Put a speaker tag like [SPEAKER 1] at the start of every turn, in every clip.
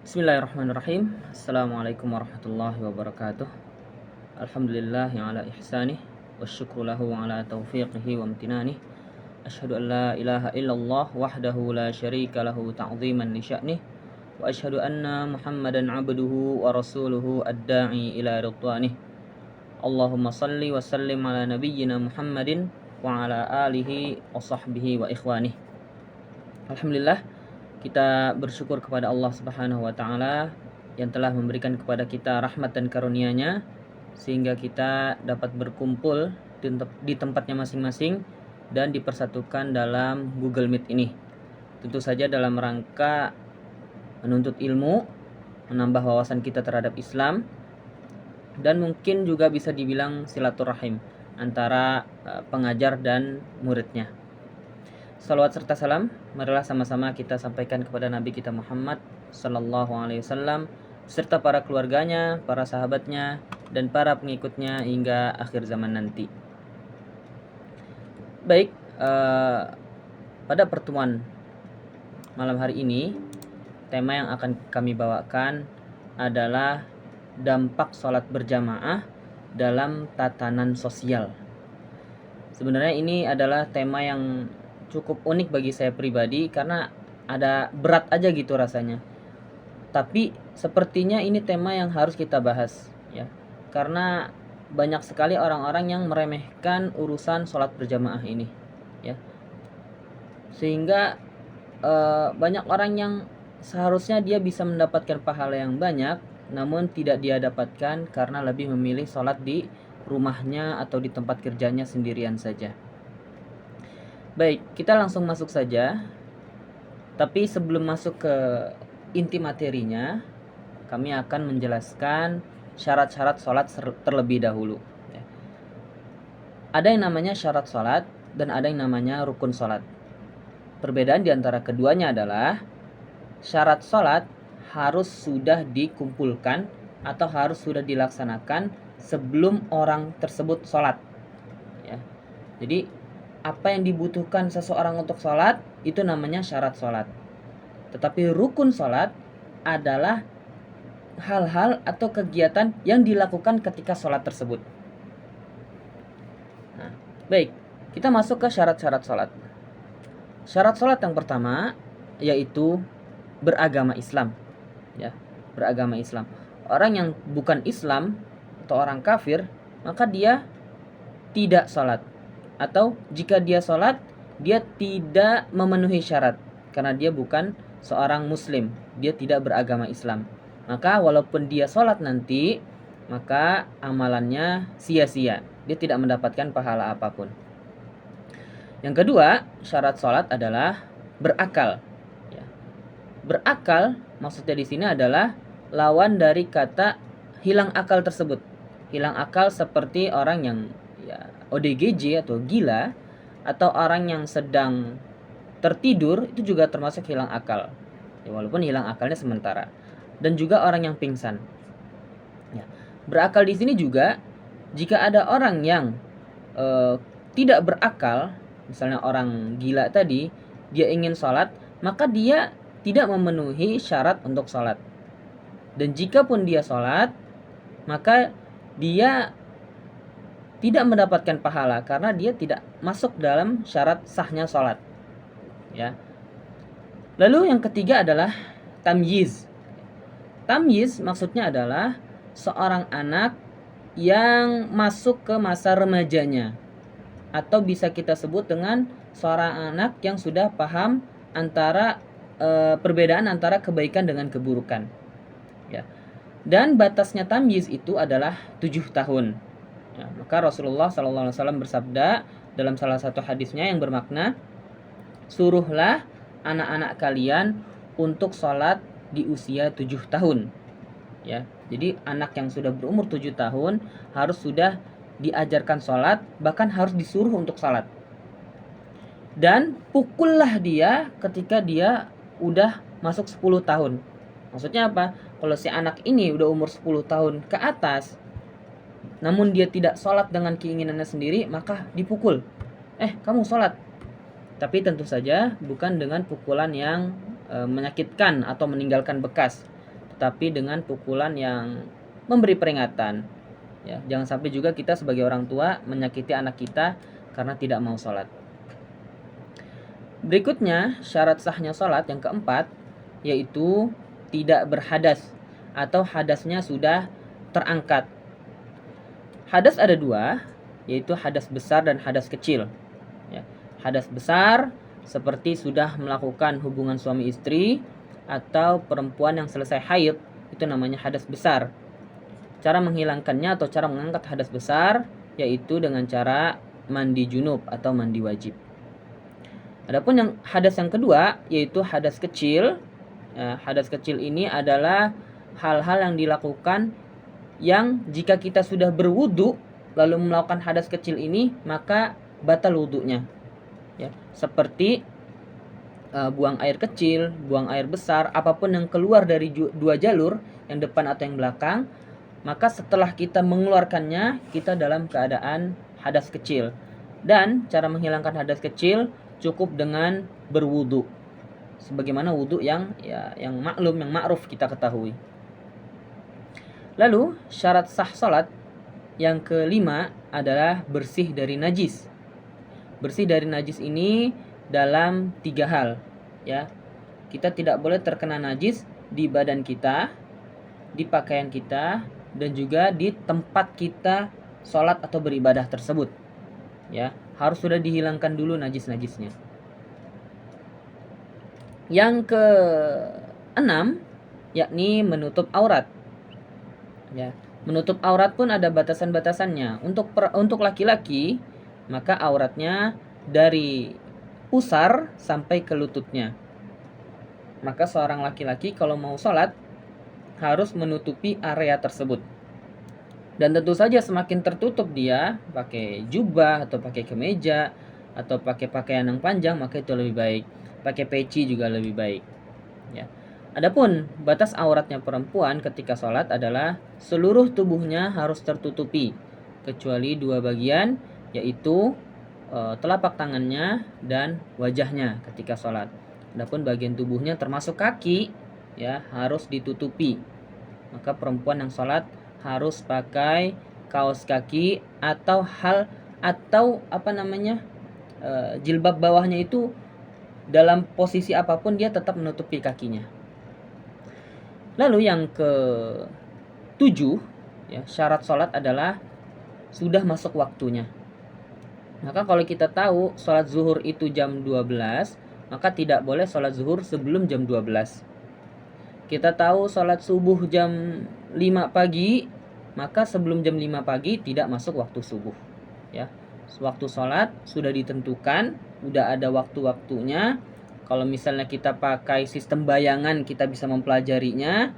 [SPEAKER 1] Bismillahirrahmanirrahim. Assalamualaikum warahmatullahi wabarakatuh. Alhamdulillah ala ihsanih wasyukru lahu ala taufiqihi wa amtinanih. Asyhadu an la ilaha illallah wahdahu la syarika lahu ta'ziman li sya'nih wa asyhadu anna Muhammadan 'abduhu wa rasuluhu ad-da'i ila ridwanih. Allahumma salli wa sallim ala nabiyyina Muhammadin wa ala alihi wa sahbihi wa ikhwanih. Alhamdulillah, kita bersyukur kepada Allah Subhanahu wa taala yang telah memberikan kepada kita rahmat dan karunia-Nya sehingga kita dapat berkumpul di tempatnya masing-masing dan dipersatukan dalam Google Meet ini. Tentu saja dalam rangka menuntut ilmu, menambah wawasan kita terhadap Islam, dan mungkin juga bisa dibilang silaturahim antara pengajar dan muridnya. Salawat serta salam marilah sama-sama kita sampaikan kepada Nabi kita Muhammad sallallahu alaihi wasallam serta para keluarganya, para sahabatnya, dan para pengikutnya hingga akhir zaman nanti. Baik, pada pertemuan malam hari ini, tema yang akan kami bawakan adalah dampak sholat berjamaah dalam tatanan sosial. Sebenarnya ini adalah tema yang cukup unik bagi saya pribadi karena ada berat aja gitu rasanya. Tapi sepertinya ini tema yang harus kita bahas ya. Karena banyak sekali orang-orang yang meremehkan urusan sholat berjamaah ini ya. Sehingga banyak orang yang seharusnya dia bisa mendapatkan pahala yang banyak, namun tidak dia dapatkan karena lebih memilih sholat di rumahnya atau di tempat kerjanya sendirian saja. Baik, kita langsung masuk saja. Tapi sebelum masuk ke inti materinya, kami akan menjelaskan syarat-syarat sholat terlebih dahulu. Ada yang namanya syarat sholat dan ada yang namanya rukun sholat. Perbedaan di antara keduanya adalah syarat sholat harus sudah dikumpulkan atau harus sudah dilaksanakan sebelum orang tersebut sholat. Ya. Jadi apa yang dibutuhkan seseorang untuk sholat itu namanya syarat sholat. Tetapi rukun sholat adalah hal-hal atau kegiatan yang dilakukan ketika sholat tersebut. Nah, baik, kita masuk ke syarat-syarat sholat. Syarat sholat yang pertama yaitu beragama Islam. Ya, beragama Islam. Orang yang bukan Islam atau orang kafir, maka dia tidak sholat. Atau jika dia sholat, dia tidak memenuhi syarat karena dia bukan seorang muslim, dia tidak beragama Islam. Maka walaupun dia sholat nanti, maka amalannya sia-sia, dia tidak mendapatkan pahala apapun. Yang kedua, syarat sholat adalah berakal. Ya. Berakal maksudnya di sini adalah lawan dari kata hilang akal tersebut. Hilang akal seperti orang yang ODGJ atau gila, atau orang yang sedang tertidur, itu juga termasuk hilang akal ya, walaupun hilang akalnya sementara. Dan juga orang yang pingsan ya. Berakal di sini juga jika ada orang yang tidak berakal, misalnya orang gila tadi, dia ingin sholat, maka dia tidak memenuhi syarat untuk sholat. Dan jika pun dia sholat, maka dia tidak mendapatkan pahala karena dia tidak masuk dalam syarat sahnya sholat. Ya. Lalu yang ketiga adalah tamyiz. Tamyiz maksudnya adalah seorang anak yang masuk ke masa remajanya, atau bisa kita sebut dengan seorang anak yang sudah paham antara perbedaan antara kebaikan dengan keburukan. Ya. Dan batasnya tamyiz itu adalah 7 tahun. Ya, maka Rasulullah SAW bersabda dalam salah satu hadisnya yang bermakna, suruhlah anak-anak kalian untuk sholat di usia 7 tahun. Ya, jadi anak yang sudah berumur 7 tahun harus sudah diajarkan sholat, bahkan harus disuruh untuk sholat. Dan pukullah dia ketika dia udah masuk 10 tahun. Maksudnya apa? Kalau si anak ini udah umur 10 tahun ke atas, namun dia tidak sholat dengan keinginannya sendiri, maka dipukul. Kamu sholat. Tapi tentu saja bukan dengan pukulan yang menyakitkan atau meninggalkan bekas. tapi dengan pukulan yang memberi peringatan. Ya, jangan sampai juga kita sebagai orang tua menyakiti anak kita karena tidak mau sholat. Berikutnya, syarat sahnya sholat yang keempat, yaitu tidak berhadas atau hadasnya sudah terangkat. Hadas ada dua, yaitu hadas besar dan hadas kecil. Ya, hadas besar seperti sudah melakukan hubungan suami istri atau perempuan yang selesai haid, itu namanya hadas besar. Cara menghilangkannya atau cara mengangkat hadas besar yaitu dengan cara mandi junub atau mandi wajib. Adapun yang hadas yang kedua yaitu hadas kecil. Hadas kecil ini adalah hal-hal yang dilakukan yang jika kita sudah berwudu lalu melakukan hadas kecil ini maka batal wudunya. Ya, seperti buang air kecil, buang air besar, apapun yang keluar dari dua jalur, yang depan atau yang belakang, maka setelah kita mengeluarkannya kita dalam keadaan hadas kecil. Dan cara menghilangkan hadas kecil cukup dengan berwudu, sebagaimana wudu yang maklum, yang ma'ruf kita ketahui. Lalu syarat sah salat yang kelima adalah bersih dari najis. Bersih dari najis ini dalam 3 hal, ya. Kita tidak boleh terkena najis di badan kita, di pakaian kita, dan juga di tempat kita sholat atau beribadah tersebut. Ya, harus sudah dihilangkan dulu najis-najisnya. Yang ke-6 yakni menutup aurat. Ya, menutup aurat pun ada batasan-batasannya. Untuk laki-laki maka auratnya dari pusar sampai ke lututnya. Maka seorang laki-laki kalau mau sholat harus menutupi area tersebut. Dan tentu saja semakin tertutup dia pakai jubah atau pakai kemeja atau pakai pakaian yang panjang maka itu lebih baik. Pakai peci juga lebih baik. Ya. Adapun batas auratnya perempuan ketika sholat adalah seluruh tubuhnya harus tertutupi kecuali 2 bagian, yaitu telapak tangannya dan wajahnya ketika sholat. Adapun bagian tubuhnya termasuk kaki ya harus ditutupi. Maka perempuan yang sholat harus pakai kaos kaki atau jilbab bawahnya itu dalam posisi apapun dia tetap menutupi kakinya. Lalu yang ke-7 ya, syarat sholat adalah sudah masuk waktunya. Maka kalau kita tahu sholat zuhur itu jam 12, maka tidak boleh sholat zuhur sebelum jam 12. Kita tahu sholat subuh jam 5 pagi, maka sebelum jam 5 pagi tidak masuk waktu subuh. Ya, waktu sholat sudah ditentukan, udah ada waktu-waktunya. Kalau misalnya kita pakai sistem bayangan kita bisa mempelajarinya,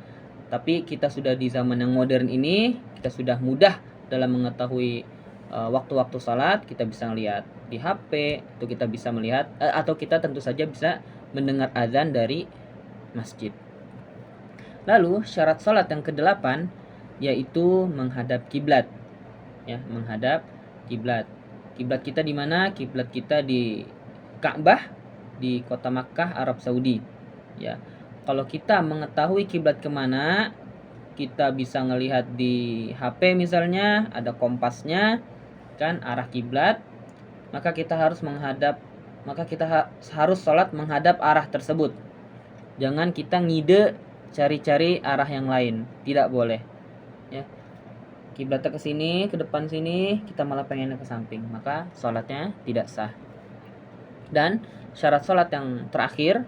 [SPEAKER 1] tapi kita sudah di zaman yang modern ini, kita sudah mudah dalam mengetahui waktu-waktu sholat. Kita bisa melihat di HP, atau kita bisa melihat atau kita tentu saja bisa mendengar azan dari masjid. Lalu syarat sholat yang ke-8 yaitu menghadap kiblat. Ya, menghadap kiblat. Kiblat kita di mana? Kiblat kita di Ka'bah di kota Makkah, Arab Saudi. Ya, kalau kita mengetahui kiblat kemana, kita bisa ngelihat di HP misalnya ada kompasnya kan arah kiblat, maka kita harus harus sholat menghadap arah tersebut. Jangan kita ngide cari-cari arah yang lain, tidak boleh. Ya, kiblatnya ke sini, ke depan sini, kita malah pengennya ke samping, maka sholatnya tidak sah. Dan syarat sholat yang terakhir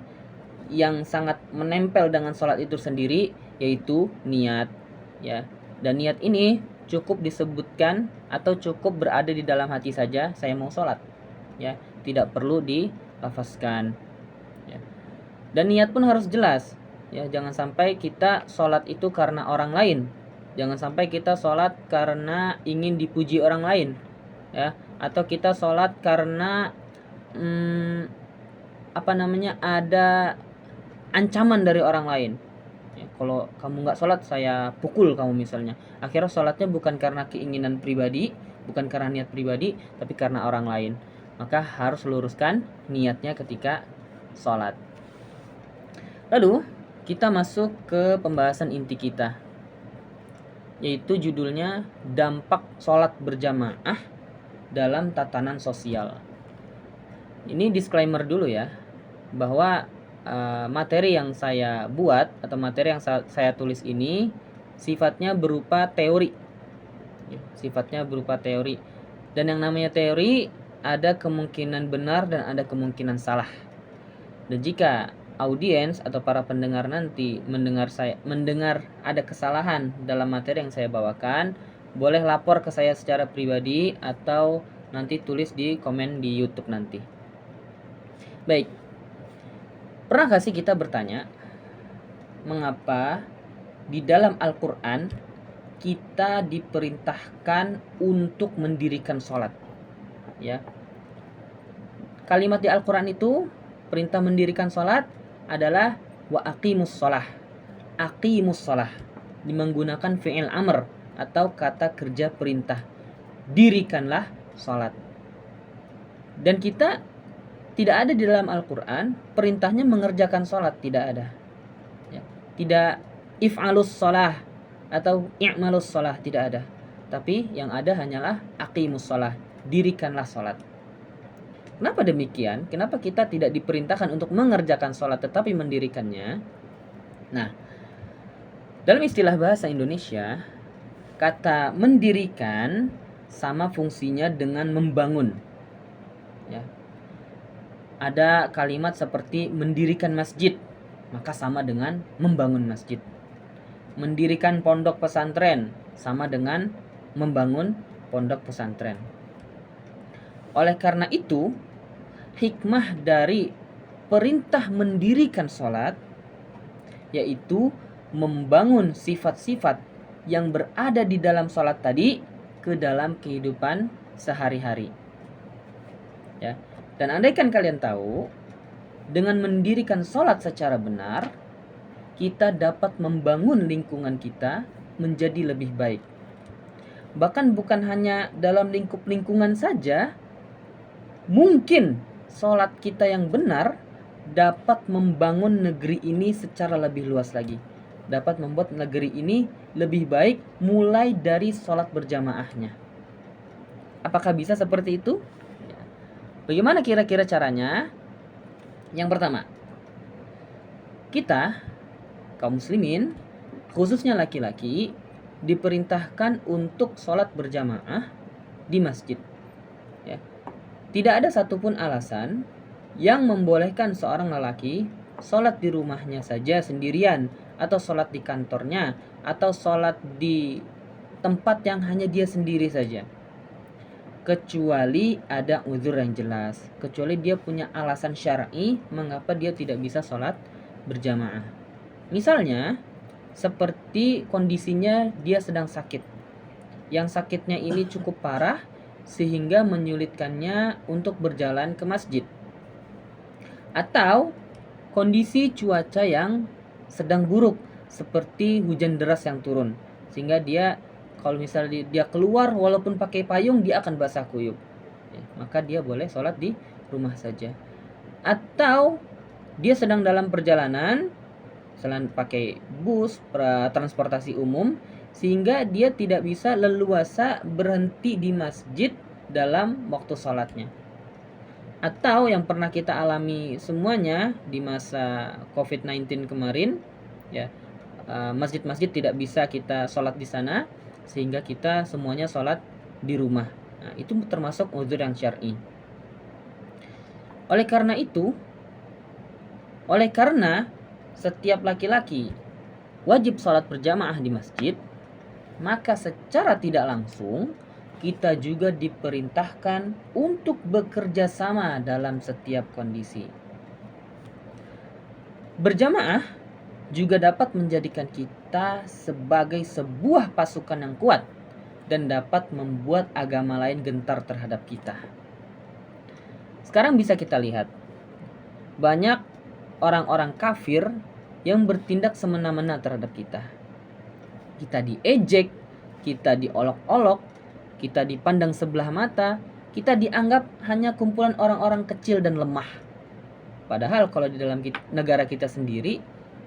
[SPEAKER 1] yang sangat menempel dengan sholat itu sendiri yaitu niat. Ya, dan niat ini cukup disebutkan atau cukup berada di dalam hati saja, saya mau sholat. Ya, tidak perlu dilafazkan. Ya. Dan niat pun harus jelas. Ya, jangan sampai kita sholat itu karena orang lain. Jangan sampai kita sholat karena ingin dipuji orang lain. Ya, atau kita sholat karena ada ancaman dari orang lain. Ya, kalau kamu nggak sholat saya pukul kamu misalnya. Akhirnya sholatnya bukan karena keinginan pribadi, bukan karena niat pribadi, tapi karena orang lain. Maka harus luruskan niatnya ketika sholat. Lalu kita masuk ke pembahasan inti kita, yaitu judulnya dampak sholat berjamaah dalam tatanan sosial. Ini disclaimer dulu ya, bahwa materi yang saya buat atau materi yang saya tulis ini sifatnya berupa teori. Sifatnya berupa teori. Dan yang namanya teori ada kemungkinan benar dan ada kemungkinan salah. Dan jika audiens atau para pendengar nanti mendengar ada kesalahan dalam materi yang saya bawakan, boleh lapor ke saya secara pribadi atau nanti tulis di komen di YouTube nanti. Baik. Pernah gak sih kita bertanya, mengapa di dalam Al-Quran kita diperintahkan untuk mendirikan sholat? Ya. Kalimat di Al-Quran itu, perintah mendirikan sholat adalah wa aqimus sholah. Aqimus sholah menggunakan fi'il amr atau kata kerja perintah. Dirikanlah sholat. Dan kita tidak ada di dalam Al-Quran perintahnya mengerjakan sholat, tidak ada. Ya. Tidak if'alus sholah atau i'malus sholah, tidak ada. Tapi yang ada hanyalah aqimus sholah, dirikanlah sholat. Kenapa demikian? Kenapa kita tidak diperintahkan untuk mengerjakan sholat tetapi mendirikannya? Nah, dalam istilah bahasa Indonesia, kata mendirikan sama fungsinya dengan membangun. Ya. Ada kalimat seperti mendirikan masjid, maka sama dengan membangun masjid. Mendirikan pondok pesantren sama dengan membangun pondok pesantren. Oleh karena itu, hikmah dari perintah mendirikan sholat yaitu membangun sifat-sifat yang berada di dalam sholat tadi ke dalam kehidupan sehari-hari. Ya. Dan andaikan kalian tahu, dengan mendirikan sholat secara benar, kita dapat membangun lingkungan kita menjadi lebih baik. Bahkan bukan hanya dalam lingkup lingkungan saja, mungkin sholat kita yang benar dapat membangun negeri ini secara lebih luas lagi. Dapat membuat negeri ini lebih baik mulai dari sholat berjamaahnya. Apakah bisa seperti itu? Bagaimana kira-kira caranya? Yang pertama, kita kaum muslimin, khususnya laki-laki, diperintahkan untuk sholat berjamaah di masjid. Ya. Tidak ada satupun alasan yang membolehkan seorang lelaki sholat di rumahnya saja sendirian, atau sholat di kantornya, atau sholat di tempat yang hanya dia sendiri saja, kecuali ada uzur yang jelas, kecuali dia punya alasan syar'i mengapa dia tidak bisa sholat berjamaah. Misalnya seperti kondisinya dia sedang sakit, yang sakitnya ini cukup parah sehingga menyulitkannya untuk berjalan ke masjid, atau kondisi cuaca yang sedang buruk seperti hujan deras yang turun, sehingga dia kalau misalnya dia keluar walaupun pakai payung dia akan basah kuyup, ya, maka dia boleh sholat di rumah saja. Atau dia sedang dalam perjalanan, selain pakai bus, transportasi umum, sehingga dia tidak bisa leluasa berhenti di masjid dalam waktu sholatnya. Atau yang pernah kita alami semuanya di masa COVID-19 kemarin, ya, masjid-masjid tidak bisa kita sholat di sana, sehingga kita semuanya sholat di rumah. Nah, itu termasuk uzur yang syar'i. Oleh karena setiap laki-laki wajib sholat berjamaah di masjid, maka secara tidak langsung kita juga diperintahkan untuk bekerja sama dalam setiap kondisi. Berjamaah juga dapat menjadikan kita sebagai sebuah pasukan yang kuat dan dapat membuat agama lain gentar terhadap kita. Sekarang bisa kita lihat, banyak orang-orang kafir yang bertindak semena-mena terhadap kita. Kita diejek, kita diolok-olok, kita dipandang sebelah mata, kita dianggap hanya kumpulan orang-orang kecil dan lemah. Padahal kalau di dalam negara kita sendiri,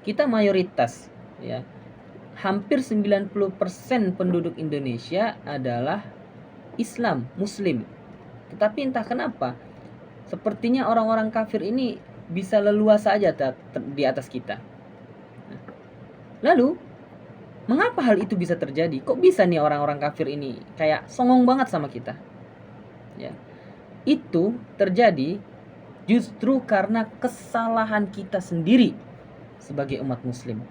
[SPEAKER 1] kita mayoritas, ya. Hampir 90% penduduk Indonesia adalah Islam, Muslim. Tetapi entah kenapa, sepertinya orang-orang kafir ini bisa leluasa aja di atas kita. Lalu, mengapa hal itu bisa terjadi? Kok bisa nih orang-orang kafir ini kayak songong banget sama kita? Ya. Itu terjadi justru karena kesalahan kita sendiri sebagai umat muslim,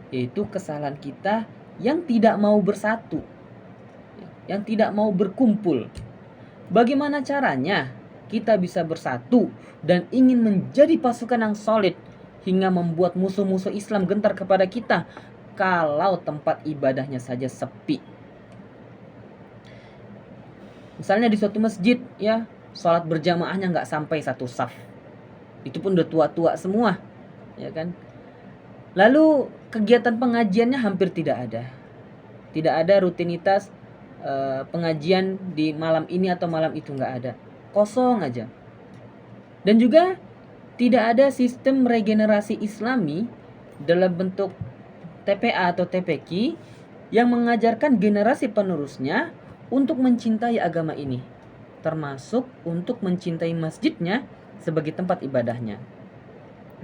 [SPEAKER 1] yaitu kesalahan kita yang tidak mau bersatu, yang tidak mau berkumpul. Bagaimana caranya kita bisa bersatu dan ingin menjadi pasukan yang solid hingga membuat musuh-musuh Islam gentar kepada kita kalau tempat ibadahnya saja sepi? Misalnya di suatu masjid, ya, sholat berjamaahnya nggak sampai satu saf, itu pun udah tua-tua semua, ya kan. Lalu kegiatan pengajiannya hampir tidak ada rutinitas pengajian di malam ini atau malam itu, nggak ada, kosong aja. Dan juga tidak ada sistem regenerasi Islami dalam bentuk TPA atau TPQ yang mengajarkan generasi penerusnya untuk mencintai agama ini, termasuk untuk mencintai masjidnya sebagai tempat ibadahnya,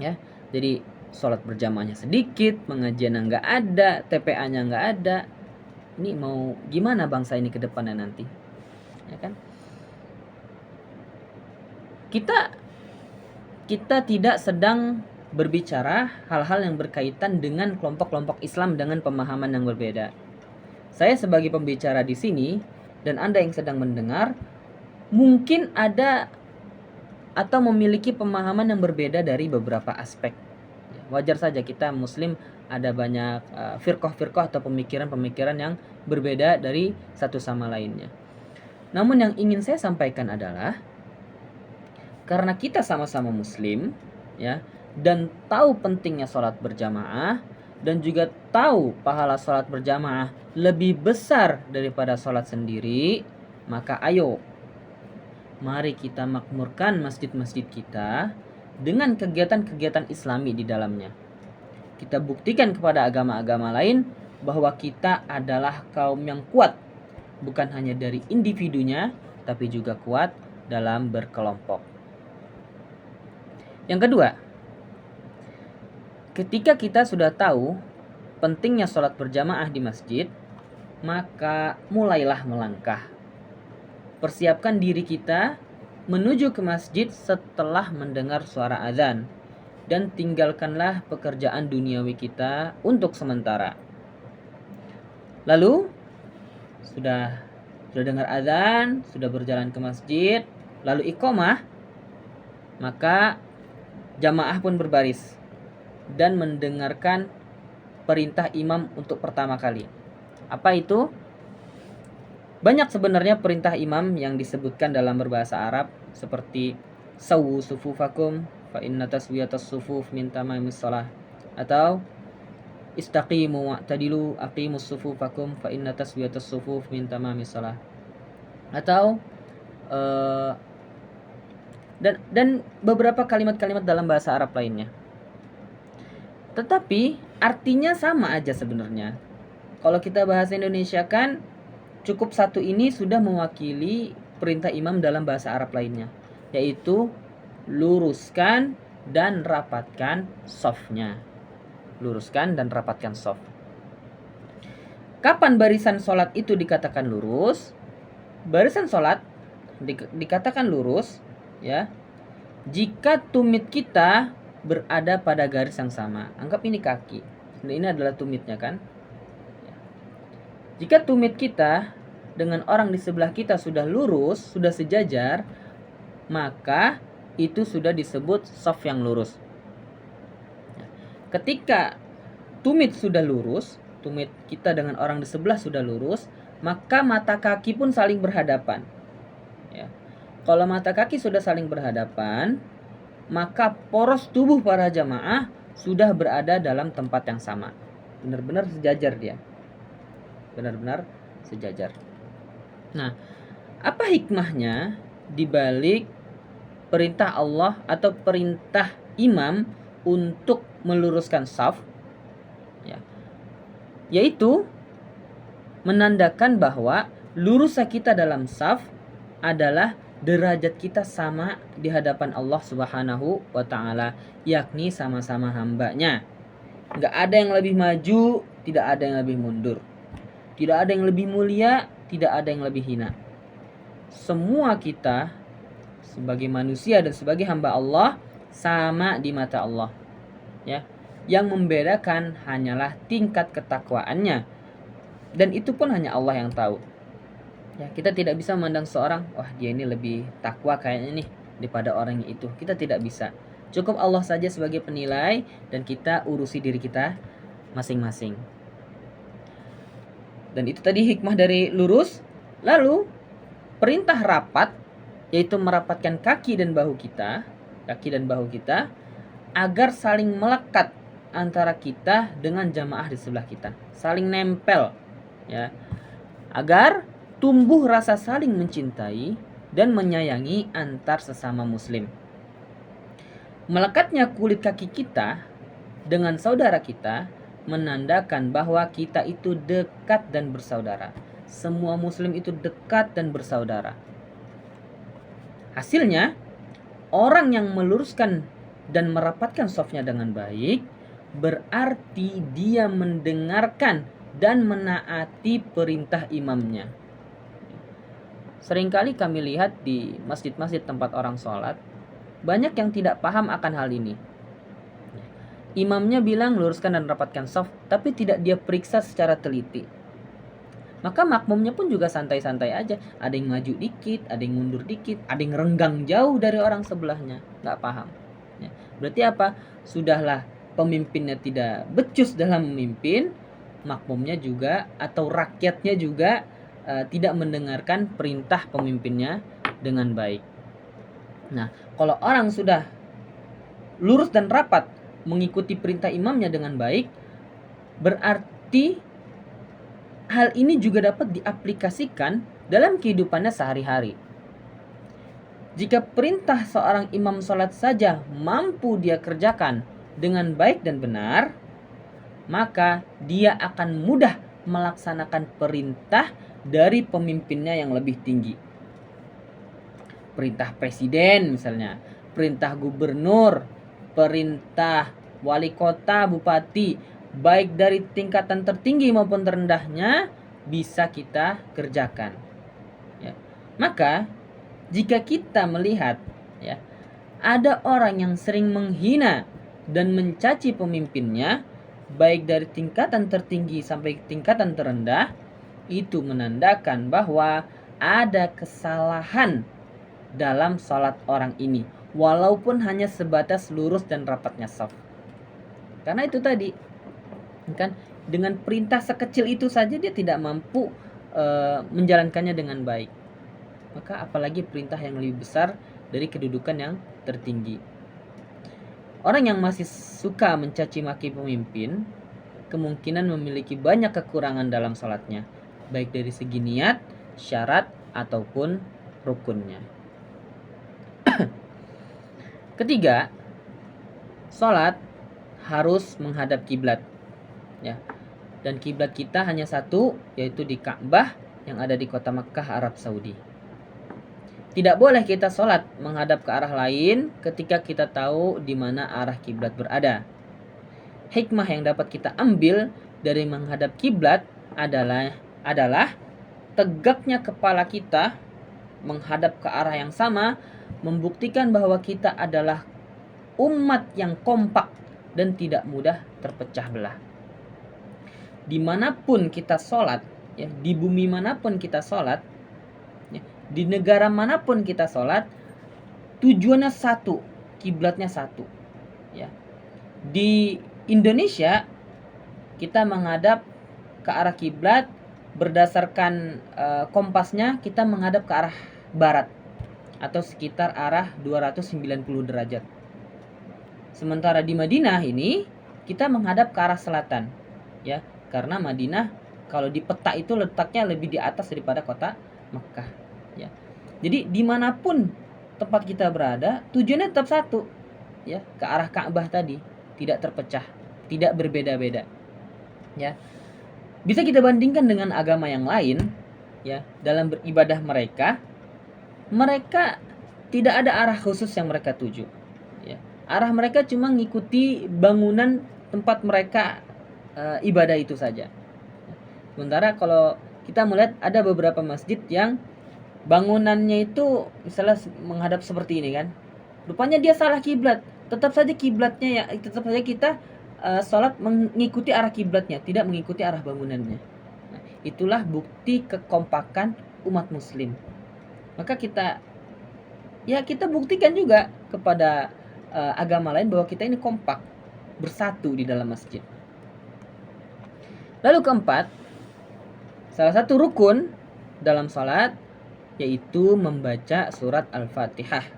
[SPEAKER 1] ya. Jadi sholat berjamaahnya sedikit, pengajiannya nggak ada, TPA-nya nggak ada. Ini mau gimana bangsa ini ke depannya nanti, ya kan? Kita tidak sedang berbicara hal-hal yang berkaitan dengan kelompok-kelompok Islam dengan pemahaman yang berbeda. Saya sebagai pembicara di sini dan Anda yang sedang mendengar mungkin ada atau memiliki pemahaman yang berbeda dari beberapa aspek. Wajar saja, kita muslim ada banyak firqah-firqah atau pemikiran-pemikiran yang berbeda dari satu sama lainnya. Namun yang ingin saya sampaikan adalah karena kita sama-sama muslim, ya, dan tahu pentingnya sholat berjamaah dan juga tahu pahala sholat berjamaah lebih besar daripada sholat sendiri, maka ayo mari kita makmurkan masjid-masjid kita dengan kegiatan-kegiatan Islami di dalamnya. Kita buktikan kepada agama-agama lain bahwa kita adalah kaum yang kuat, bukan hanya dari individunya, tapi juga kuat dalam berkelompok. Yang kedua, ketika kita sudah tahu pentingnya sholat berjamaah di masjid, maka mulailah melangkah. Persiapkan diri kita menuju ke masjid setelah mendengar suara azan, dan tinggalkanlah pekerjaan duniawi kita untuk sementara. Lalu sudah dengar azan, sudah berjalan ke masjid, lalu iqamah, maka jamaah pun berbaris dan mendengarkan perintah imam untuk pertama kali. Apa itu? Banyak sebenarnya perintah imam yang disebutkan dalam berbahasa Arab, seperti sawu sufufakum fa inna taswiyatas sufuf min tamamis shalah, atau istaqimu wa'tadilu aqimus sufufakum fa inna taswiyatas sufuf min tamamis shalah, atau dan beberapa kalimat-kalimat dalam bahasa Arab lainnya. Tetapi artinya sama aja sebenarnya. Kalau kita bahasa Indonesia kan cukup satu ini sudah mewakili perintah imam dalam bahasa Arab lainnya, yaitu luruskan dan rapatkan shafnya. Luruskan dan rapatkan shaf. Kapan barisan sholat itu dikatakan lurus? Barisan sholat dikatakan lurus, ya, jika tumit kita berada pada garis yang sama. Anggap ini kaki, nah ini adalah tumitnya kan. Jika tumit kita dengan orang di sebelah kita sudah lurus, sudah sejajar, maka itu sudah disebut shaf yang lurus. Ketika tumit sudah lurus, tumit kita dengan orang di sebelah sudah lurus, maka mata kaki pun saling berhadapan, ya. Kalau mata kaki sudah saling berhadapan, maka poros tubuh para jamaah sudah berada dalam tempat yang sama. Benar-benar sejajar dia. Benar-benar sejajar. Nah, apa hikmahnya dibalik perintah Allah atau perintah imam untuk meluruskan saf, ya, yaitu menandakan bahwa lurusnya kita dalam saf adalah derajat kita sama di hadapan Allah Subhanahu wa Ta'ala, yakni sama-sama hambanya. Nggak ada yang lebih maju, tidak ada yang lebih mundur, tidak ada yang lebih mulia, tidak ada yang lebih hina. Semua kita sebagai manusia dan sebagai hamba Allah sama di mata Allah, ya. Yang membedakan hanyalah tingkat ketakwaannya, dan itu pun hanya Allah yang tahu. Ya, kita tidak bisa memandang seorang, wah dia ini lebih takwa kayaknya nih daripada orang itu. Kita tidak bisa. Cukup Allah saja sebagai penilai, dan kita urusi diri kita masing-masing. Dan itu tadi hikmah dari lurus. Lalu perintah rapat, yaitu merapatkan kaki dan bahu kita agar saling melekat antara kita dengan jamaah di sebelah kita, saling nempel, ya, agar tumbuh rasa saling mencintai dan menyayangi antar sesama muslim. Melekatnya kulit kaki kita dengan saudara kita menandakan bahwa kita itu dekat dan bersaudara. Semua muslim itu dekat dan bersaudara. Hasilnya, orang yang meluruskan dan merapatkan safnya dengan baik berarti dia mendengarkan dan menaati perintah imamnya. Seringkali kami lihat di masjid-masjid tempat orang sholat, banyak yang tidak paham akan hal ini. Imamnya bilang luruskan dan rapatkan shaf, tapi tidak dia periksa secara teliti. Maka makmumnya pun juga santai-santai aja. Ada yang maju dikit, ada yang mundur dikit, ada yang renggang jauh dari orang sebelahnya, nggak paham. Ya, berarti apa? Sudahlah pemimpinnya tidak becus dalam memimpin, makmumnya juga atau rakyatnya juga tidak mendengarkan perintah pemimpinnya dengan baik. Nah, kalau orang sudah lurus dan rapat mengikuti perintah imamnya dengan baik, berarti hal ini juga dapat diaplikasikan dalam kehidupannya sehari-hari. Jika perintah seorang imam sholat saja mampu dia kerjakan dengan baik dan benar, maka dia akan mudah melaksanakan perintah dari pemimpinnya yang lebih tinggi. Perintah presiden misalnya, perintah gubernur, perintah wali kota, bupati, baik dari tingkatan tertinggi maupun terendahnya bisa kita kerjakan. Ya. Maka jika kita melihat, ya, ada orang yang sering menghina dan mencaci pemimpinnya, baik dari tingkatan tertinggi sampai tingkatan terendah, itu menandakan bahwa ada kesalahan dalam sholat orang ini, walaupun hanya sebatas lurus dan rapatnya shaf. Karena itu tadi, kan, dengan perintah sekecil itu saja dia tidak mampu menjalankannya dengan baik. Maka apalagi perintah yang lebih besar dari kedudukan yang tertinggi. Orang yang masih suka mencaci maki pemimpin kemungkinan memiliki banyak kekurangan dalam sholatnya, baik dari segi niat, syarat, ataupun rukunnya. Ketiga, sholat harus menghadap kiblat, ya. Dan kiblat kita hanya satu, yaitu di Ka'bah yang ada di kota Makkah, Arab Saudi. Tidak boleh kita sholat menghadap ke arah lain ketika kita tahu di mana arah kiblat berada. Hikmah yang dapat kita ambil dari menghadap kiblat adalah tegaknya kepala kita menghadap ke arah yang sama, membuktikan bahwa kita adalah umat yang kompak dan tidak mudah terpecah belah. Dimanapun kita sholat, ya, di bumi manapun kita sholat, ya, di negara manapun kita sholat, tujuannya satu, kiblatnya satu, ya. Di Indonesia kita menghadap ke arah kiblat berdasarkan kompasnya, kita menghadap ke arah barat atau sekitar arah 290 derajat. Sementara di Madinah ini kita menghadap ke arah selatan, ya, karena Madinah kalau di peta itu letaknya lebih di atas daripada kota Mekah, ya. Jadi dimanapun tempat kita berada, tujuannya tetap satu, ya, ke arah Ka'bah tadi. tidak terpecah, tidak berbeda-beda. Ya. Bisa kita bandingkan dengan agama yang lain, ya, dalam beribadah mereka tidak ada arah khusus yang mereka tuju. Ya. Arah mereka cuma ngikuti bangunan tempat mereka ibadah itu saja. Sementara kalau kita melihat ada beberapa masjid yang bangunannya itu misalnya menghadap seperti ini kan, rupanya dia salah kiblat. Tetap saja kiblatnya tetap saja kita sholat mengikuti arah kiblatnya, tidak mengikuti arah bangunannya. Nah, itulah bukti kekompakan umat muslim. Maka kita buktikan juga kepada agama lain bahwa kita ini kompak, bersatu di dalam masjid. Lalu keempat, salah satu rukun dalam sholat yaitu membaca surat Al-Fatihah,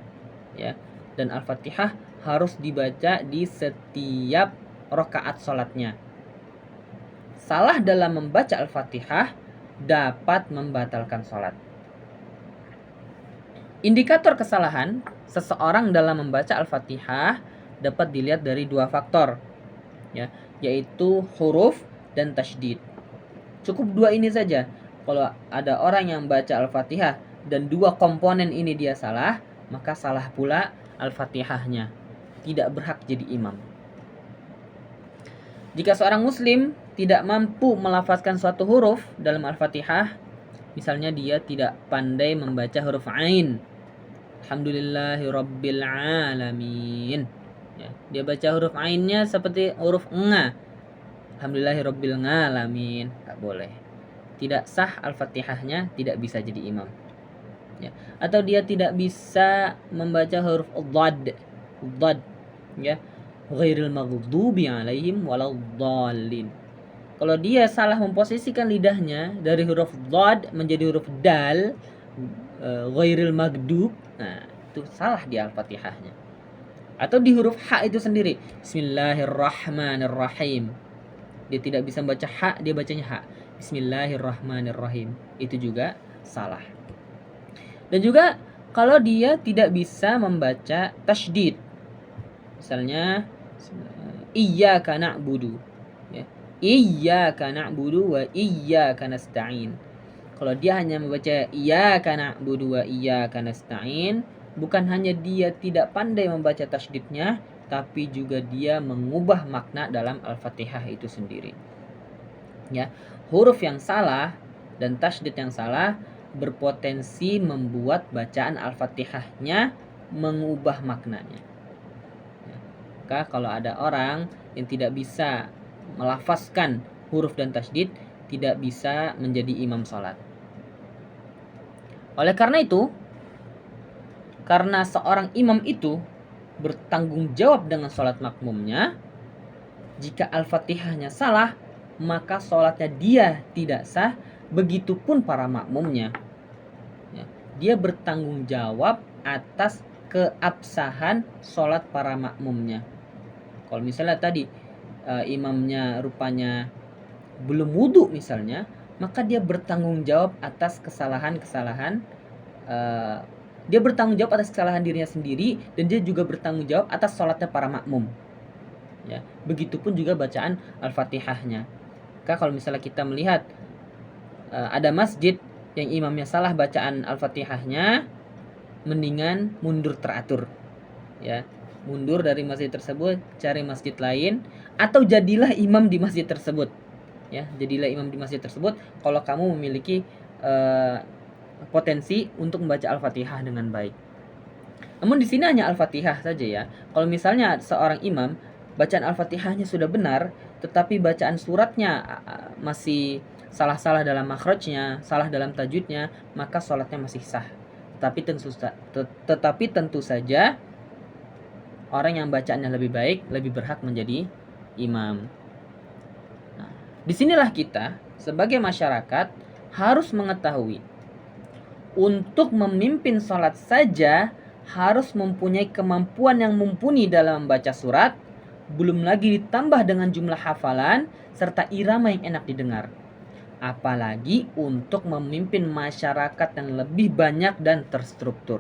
[SPEAKER 1] ya. Dan Al-Fatihah harus dibaca di setiap rakaat sholatnya. Salah dalam membaca Al-Fatihah dapat membatalkan sholat. Indikator kesalahan seseorang dalam membaca Al-Fatihah dapat dilihat dari dua faktor, ya, yaitu huruf dan tasydid. Cukup dua ini saja. Kalau ada orang yang baca Al-Fatihah dan dua komponen ini dia salah, maka salah pula Al-Fatihahnya. Tidak berhak jadi imam. Jika seorang muslim tidak mampu melafazkan suatu huruf dalam Al-Fatihah, misalnya dia tidak pandai membaca huruf Ain, Alhamdulillahirabbil alamin, ya, dia baca huruf Ainnya seperti huruf Nga, Alhamdulillahirabbil alamin, tak boleh. Tidak sah Al-Fatihahnya, tidak bisa jadi imam. Ya. Atau dia tidak bisa membaca huruf dhad, ya, ghairil maghdubi alaihim waladdallin. Kalau dia salah memposisikan lidahnya dari huruf dhad menjadi huruf dal, ghairil maghdub, nah itu salah di Al-Fatihahnya. Atau di huruf ha itu sendiri, Bismillahirrahmanirrahim, dia tidak bisa membaca ha, dia bacanya ha, Bismillahirrahmanirrahim, itu juga salah. Dan juga kalau dia tidak bisa membaca tasydid, misalnya iyyaka na'budu, ya, iyyaka na'budu wa iyyaka nasta'in. Kalau dia hanya membaca iyyaka na'budu wa iyyaka nasta'in, bukan hanya dia tidak pandai membaca tasydidnya, tapi juga dia mengubah makna dalam Al-Fatihah itu sendiri. Ya, huruf yang salah dan tasydid yang salah berpotensi membuat bacaan Al-Fatihahnya mengubah maknanya. Ya, maka kalau ada orang yang tidak bisa melafazkan huruf dan tasydid, tidak bisa menjadi imam sholat. Oleh karena itu, karena seorang imam itu bertanggung jawab dengan sholat makmumnya, jika Al-Fatihahnya salah, maka sholatnya dia tidak sah, begitupun para makmumnya. Ya, dia bertanggung jawab atas keabsahan sholat para makmumnya. Kalau misalnya tadi imamnya rupanya belum wudhu misalnya, maka dia bertanggung jawab atas kesalahan-kesalahan, dia bertanggung jawab atas kesalahan dirinya sendiri, dan dia juga bertanggung jawab atas sholatnya para makmum. Ya, begitupun juga bacaan Al-Fatihahnya. Maka kalau misalnya kita melihat ada masjid yang imamnya salah bacaan Al-Fatihahnya, mendingan mundur teratur, ya, mundur dari masjid tersebut, cari masjid lain, atau jadilah imam di masjid tersebut, ya, jadilah imam di masjid tersebut kalau kamu memiliki potensi untuk membaca Al-Fatihah dengan baik. Namun di sini hanya Al-Fatihah saja, ya. Kalau misalnya seorang imam bacaan Al-Fatihahnya sudah benar, tetapi bacaan suratnya masih salah-salah dalam makhrajnya, salah dalam tajwidnya, maka sholatnya masih sah. Tetapi tentu saja orang yang bacaannya lebih baik lebih berhak menjadi imam. Nah, disinilah kita sebagai masyarakat harus mengetahui, untuk memimpin sholat saja harus mempunyai kemampuan yang mumpuni dalam membaca surat, belum lagi ditambah dengan jumlah hafalan serta irama yang enak didengar. Apalagi untuk memimpin masyarakat yang lebih banyak dan terstruktur.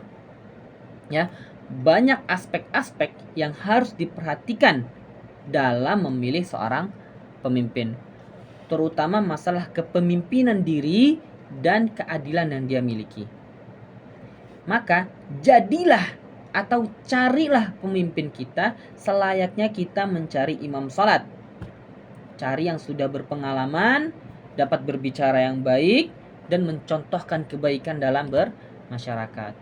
[SPEAKER 1] Ya, banyak aspek-aspek yang harus diperhatikan dalam memilih seorang pemimpin, terutama masalah kepemimpinan diri dan keadilan yang dia miliki. Maka jadilah atau carilah pemimpin kita selayaknya kita mencari imam salat. Cari yang sudah berpengalaman, dapat berbicara yang baik, dan mencontohkan kebaikan dalam bermasyarakat.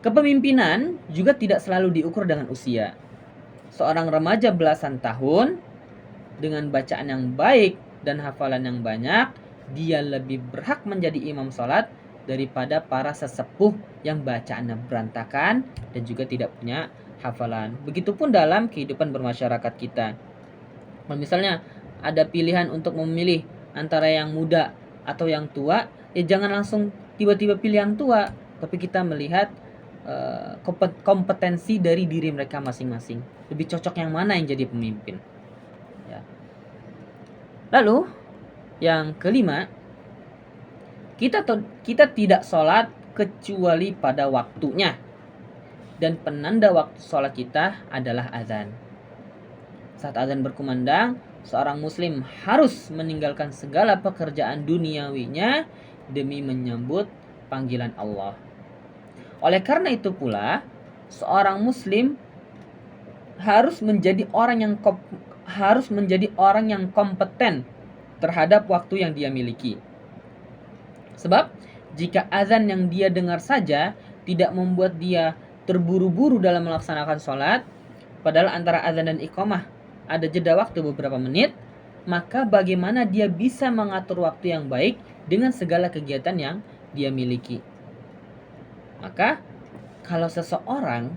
[SPEAKER 1] Kepemimpinan juga tidak selalu diukur dengan usia. Seorang remaja belasan tahun dengan bacaan yang baik dan hafalan yang banyak, dia lebih berhak menjadi imam salat daripada para sesepuh yang bacaannya berantakan dan juga tidak punya hafalan. Begitupun dalam kehidupan bermasyarakat kita. Misalnya ada pilihan untuk memilih antara yang muda atau yang tua, ya jangan langsung tiba-tiba pilih yang tua, tapi kita melihat kompetensi dari diri mereka masing-masing. Lebih cocok yang mana yang jadi pemimpin. Ya. Lalu yang kelima, kita tidak sholat kecuali pada waktunya, dan penanda waktu sholat kita adalah azan. Saat azan berkumandang, seorang muslim harus meninggalkan segala pekerjaan duniawinya demi menyambut panggilan Allah. Oleh karena itu pula, seorang muslim harus menjadi orang yang kompeten terhadap waktu yang dia miliki. Sebab jika azan yang dia dengar saja tidak membuat dia terburu-buru dalam melaksanakan sholat, padahal antara azan dan iqamah ada jeda waktu beberapa menit, maka bagaimana dia bisa mengatur waktu yang baik dengan segala kegiatan yang dia miliki? Maka kalau seseorang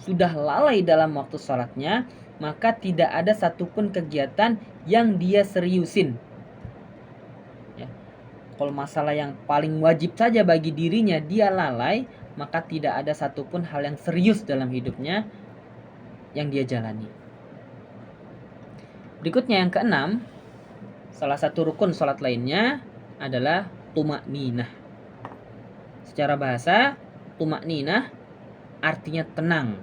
[SPEAKER 1] sudah lalai dalam waktu sholatnya, maka tidak ada satupun kegiatan yang dia seriusin. Ya. Kalau masalah yang paling wajib saja bagi dirinya dia lalai, maka tidak ada satupun hal yang serius dalam hidupnya yang dia jalani. Berikutnya yang keenam, salah satu rukun sholat lainnya adalah tumakninah. Secara bahasa, tumakninah artinya tenang.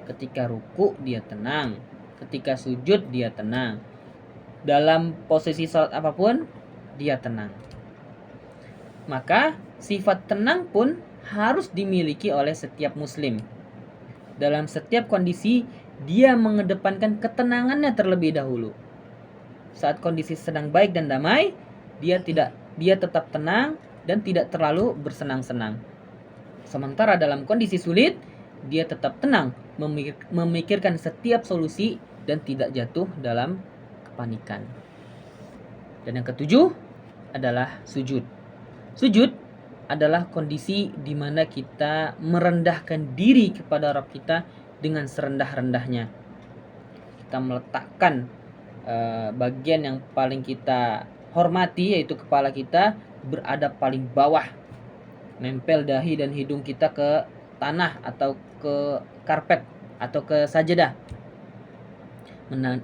[SPEAKER 1] Ketika ruku dia tenang, ketika sujud dia tenang, dalam posisi sholat apapun dia tenang. Maka sifat tenang pun harus dimiliki oleh setiap muslim. Dalam setiap kondisi dia mengedepankan ketenangannya terlebih dahulu. Saat kondisi sedang baik dan damai, dia tetap tenang dan tidak terlalu bersenang-senang. Sementara dalam kondisi sulit, dia tetap tenang, memikirkan setiap solusi dan tidak jatuh dalam kepanikan. Dan yang ketujuh adalah sujud. Sujud adalah kondisi di mana kita merendahkan diri kepada Rabb kita dengan serendah-rendahnya. Kita meletakkan bagian yang paling kita hormati, yaitu kepala kita, berada paling bawah, nempel dahi dan hidung kita ke tanah atau ke karpet atau ke sajadah,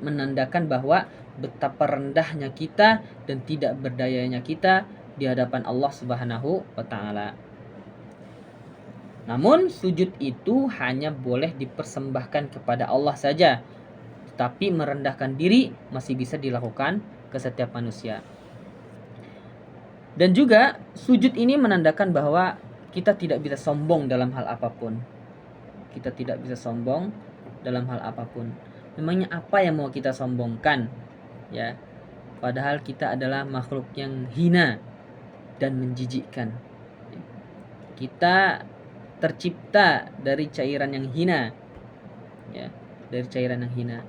[SPEAKER 1] menandakan bahwa betapa rendahnya kita dan tidak berdayanya kita di hadapan Allah Subhanahu wa taala. Namun sujud itu hanya boleh dipersembahkan kepada Allah saja, tetapi merendahkan diri masih bisa dilakukan ke setiap manusia. Dan juga sujud ini menandakan bahwa kita tidak bisa sombong dalam hal apapun. Kita tidak bisa sombong dalam hal apapun. Memangnya apa yang mau kita sombongkan? Ya. Padahal kita adalah makhluk yang hina dan menjijikkan. Kita tercipta dari cairan yang hina. Ya, dari cairan yang hina.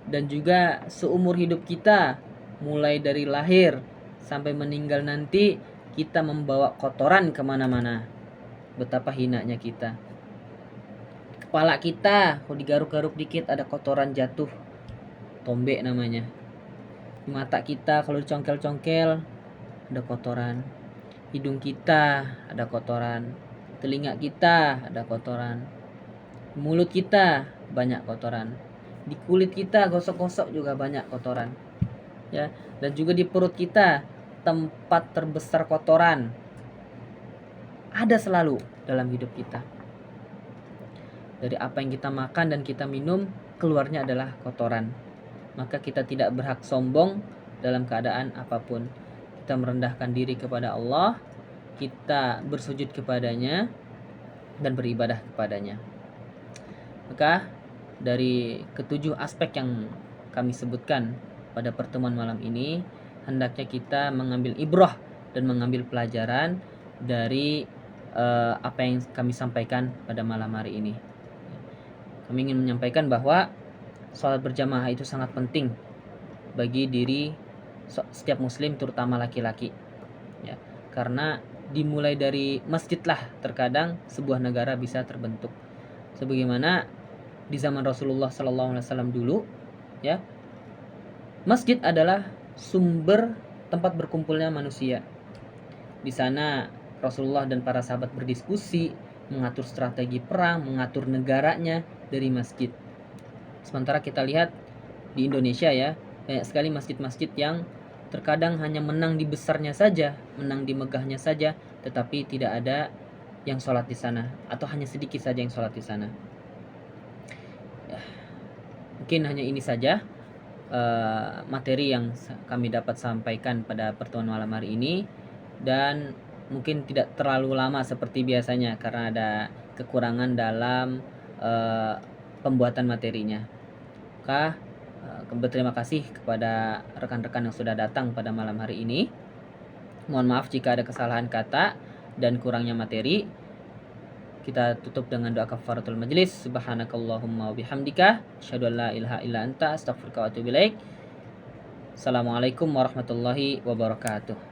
[SPEAKER 1] Dan juga seumur hidup kita, mulai dari lahir sampai meninggal nanti, kita membawa kotoran kemana-mana. Betapa hinanya kita. Kepala kita kalau digaruk-garuk dikit ada kotoran jatuh, tombek namanya. Di mata kita kalau dicongkel-congkel ada kotoran. Hidung kita ada kotoran. Telinga kita ada kotoran. Mulut kita banyak kotoran. Di kulit kita gosok-gosok juga banyak kotoran. Ya, dan juga di perut kita tempat terbesar kotoran ada selalu dalam hidup kita. Dari apa yang kita makan dan kita minum keluarnya adalah kotoran. Maka kita tidak berhak sombong dalam keadaan apapun. Kita merendahkan diri kepada Allah, kita bersujud kepadanya dan beribadah kepadanya. Maka dari ketujuh aspek yang kami sebutkan pada pertemuan malam ini, hendaknya kita mengambil ibrah dan mengambil pelajaran dari apa yang kami sampaikan pada malam hari ini. Kami ingin menyampaikan bahwa sholat berjamaah itu sangat penting bagi diri setiap muslim, terutama laki-laki, ya, karena dimulai dari masjid lah terkadang sebuah negara bisa terbentuk. Sebagaimana di zaman Rasulullah SAW dulu, ya, masjid adalah sumber tempat berkumpulnya manusia. Di sana Rasulullah dan para sahabat berdiskusi, mengatur strategi perang, mengatur negaranya dari masjid. Sementara kita lihat di Indonesia, ya, banyak sekali masjid-masjid yang terkadang hanya menang di besarnya saja, menang di megahnya saja, tetapi tidak ada yang sholat di sana, atau hanya sedikit saja yang sholat di sana. Mungkin hanya ini saja materi yang kami dapat sampaikan pada pertemuan malam hari ini, dan mungkin tidak terlalu lama seperti biasanya karena ada kekurangan dalam pembuatan materinya. Maka berterima kasih kepada rekan-rekan yang sudah datang pada malam hari ini. Mohon maaf jika ada kesalahan kata dan kurangnya materi. Kita tutup dengan doa kafaratul majlis. Subhanakallahumma wabihamdika, asyhadu an la ilaha illa anta, astaghfiruka wa atubu ilaik. Assalamualaikum warahmatullahi wabarakatuh.